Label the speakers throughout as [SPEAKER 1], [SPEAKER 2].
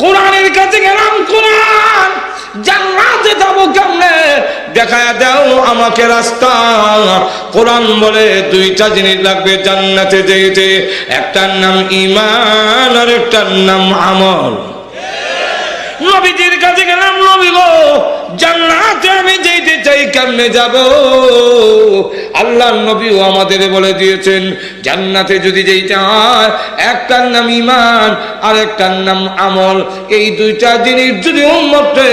[SPEAKER 1] কোরআনের কাছে গেলাম, কোরআন জান্নাতে যাবো কেমনে দেখায়া দাও আমাকে রাস্তা। কোরআন বলে দুইটা জিনিস লাগবে জান্নাতে যেতে, একটার নাম ঈমান আর একটার নাম আমল। নবীজির কাছে গেলাম, নবী গো জান্নাতে আমি যেতে চাই কেমনে যাব? আল্লাহর নবীও আমাদের বলে দিয়েছেন জান্নাতে যদি যেতে হয় একটার নাম ঈমান আর একটার নাম আমল। এই দুইটা জিনিস যদি উম্মতে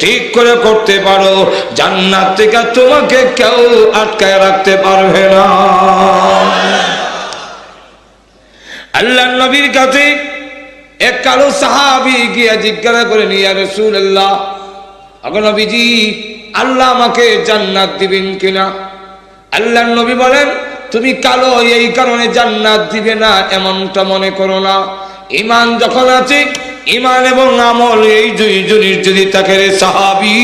[SPEAKER 1] ঠিক করে করতে পারো জান্নাত থেকে তোমাকে কেউ আটকায় রাখতে পারবে না। আল্লাহর নবীর কাছে এক কালো সাহাবী গিয়ে জিজ্ঞাসা করে ইয়া রাসূলুল্লাহ, আগো নবীজি আল্লাহ আমাকে জান্নাত দিবেন কিনা? আল্লাহর নবী বলেন, তুমি কালো এই কারণে জান্নাত দিবে না এমনটা মনে করো না। ঈমান যখন আছে, ঈমান এবং আমল এই দুই জিনিস যদি থাকে রে সাহাবী,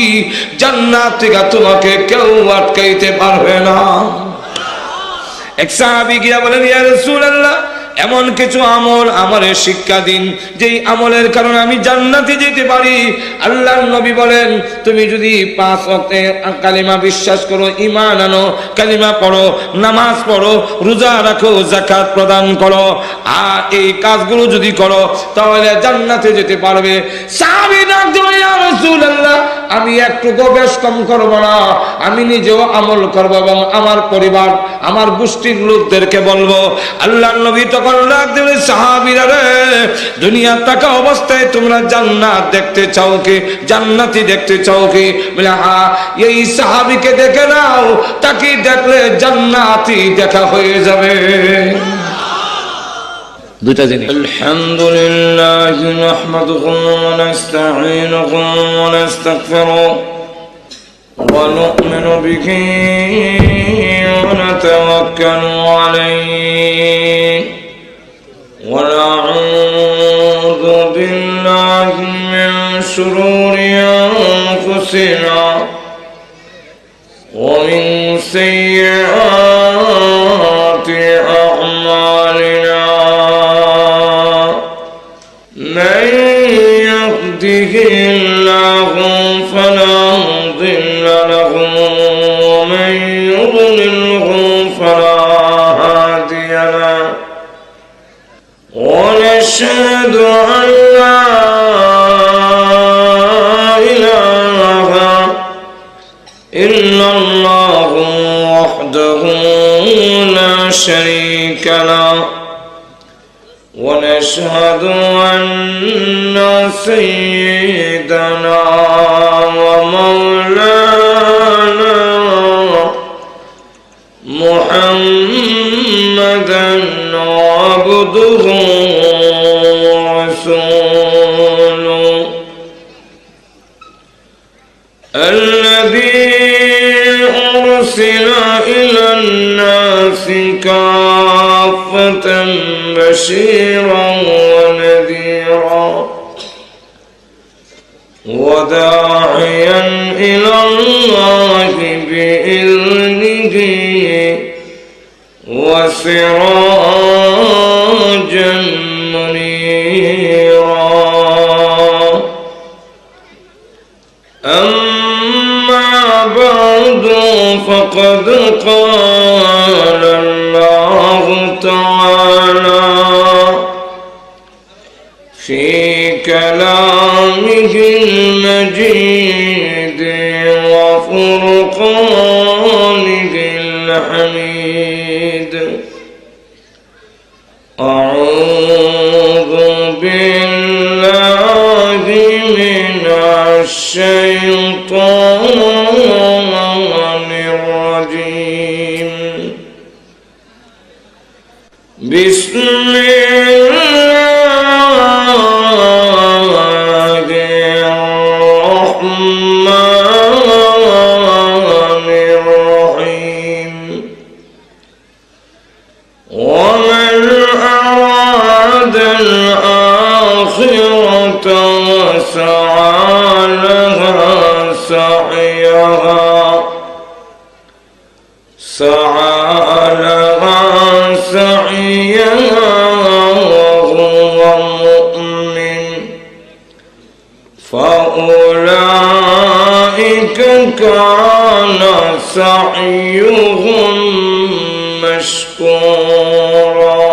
[SPEAKER 1] জান্নাত থেকে তোমাকে কেউ আটকাইতে পারবে না। এক সাহাবী গিয়া বলেন ইয়া রাসূলুল্লাহ, এমন কিছু আমল আমারে শিক্ষা দিন যেই আমলের কারণে আমি জান্নাতে যেতে পারি। আল্লাহর নবী বলেন, তুমি যদি 5 ওয়াক্ত কালিমা বিশ্বাস করো, ঈমান আনো, কালিমা পড়ো, নামাজ পড়ো, রোজা রাখো, যাকাত প্রদান করো, আর এই কাজগুলো যদি করো তাহলে জান্নাতে যেতে পারবে। সাহাবী ডাক দিল, ইয়া রাসূলুল্লাহ আমি একটুকু বেশ কম করব না, আমি নিজেও আমল করব এবং আমার পরিবার আমার গোষ্ঠীর লোকদেরকে বলবো। আল্লাহর নবী তখন ডাক দিলেন, সাহাবীরা রে দুনিয়া থাকা অবস্থায় তোমরা জান্নাত দেখতে চাও কি? জান্নাতি দেখতে চাও কি? বলে হ্যাঁ। এই সাহাবীকে দেখে নাও, তাকে দেখলে জান্নাতি দেখা হয়ে যাবে। দুইটা জিনিস। আলহামদুলিল্লাহ নাহমাদুহু ওয়া নাস্তাঈনুহু ওয়া নাস্তাগফিরুহু ওয়া নু'মিনু বিহি ওয়া নাতাওয়াক্কালু আলাইহি ওয়া নাউযু বিল্লাহি মিন শুরুরি আনফুসিনা ওয়া মিন সাইয়্যাতি আ'মালিনা। من يهده الله فلا مضل له ومن يضلله فلا هادي له ونشهد أن لا إله إلا الله وحده لا شريك له ونشهد أن سيدنا ومولانا محمدا عبده ورسوله الذي أرسل إلى الناس كافة بشيرا ونذيرا وداعيا إلى الله بإذنه وسراجا منيرا. أما بعد فقد قال الله تعالى في كلامه المجيد وفرقانه الحميد. أعوذ بالله من الشيطان الرجيم. بسم الله الرحمن فأولئك كان سعيهم مشكورا.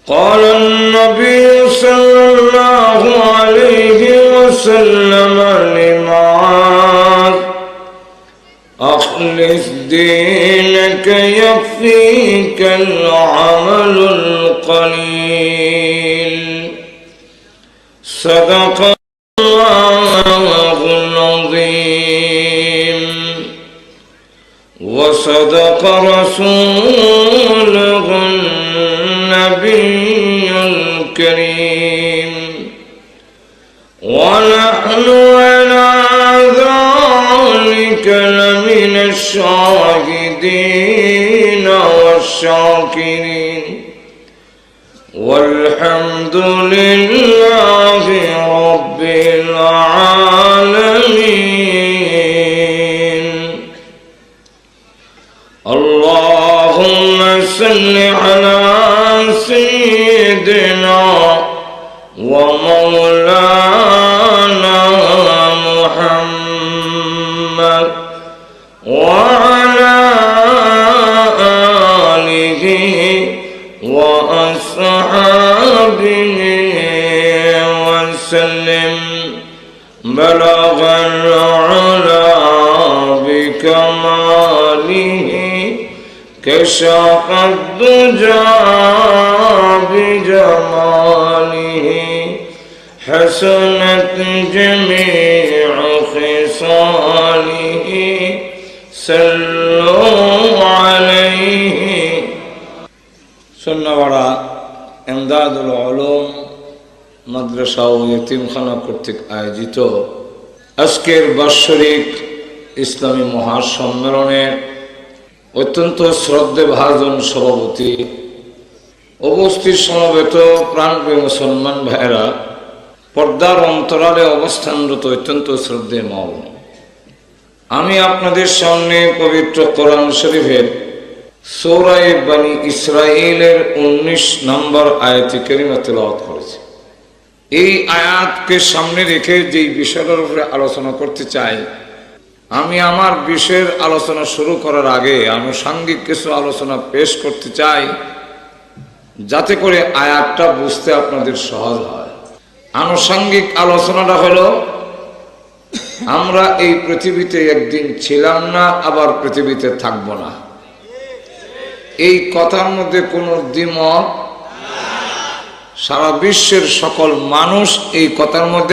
[SPEAKER 1] قال النبي صلى الله عليه وسلم لمعاذ: أخلص دينك يكفيك العمل القليل. صدق الله العظيم وصدق رسوله النبي الكريم، ونحن على ذلك لمن الشاهدين والشاكرين، والحمد لله رب العالمين. اللهم صل على سيدنا ومولانا محمد وعلى آله وأصحابه وسلم. بلغ العلا بكماله، كشف الدجى بجماله، حسنت جميع خصاله. صلوا عليه. সন্ন্যাবাড়া এমদাদুল উলুম মাদ্রাসা ও ইতিমখানা কর্তৃক আয়োজিত আজকের বাৎসরিক ইসলামী মহাসম্মেলনের অত্যন্ত শ্রদ্ধেভাজন সভাপতি, উপস্থিত সমবেত প্রাণপ্রিয় মুসলমান ভাইয়েরা, পর্দার অন্তরালে অবস্থানরত অত্যন্ত শ্রদ্ধেয় মা, আমি আপনাদের সামনে পবিত্র কোরআন শরীফের সূরা বনী ইসরাঈলের 19 নম্বর আয়াত কারিমা তেলাওয়াত করেছি। এই আয়াতকে সামনে রেখে যেই বিষয়টার উপরে আলোচনা করতে চাই, আমি আমার বিষয়ের আলোচনা শুরু করার আগে আনুষঙ্গিক কিছু আলোচনা পেশ করতে চাই, যাতে করে আয়াতটা বুঝতে আপনাদের সহজ হয়। আনুষঙ্গিক আলোচনাটা হলো, আমরা এই পৃথিবীতে একদিন ছিলাম না, আবার পৃথিবীতে থাকব না। এই কথার মধ্যে কোনো দ্বিমত, সারা বিশ্বের সকল মানুষ এই কথার মধ্যে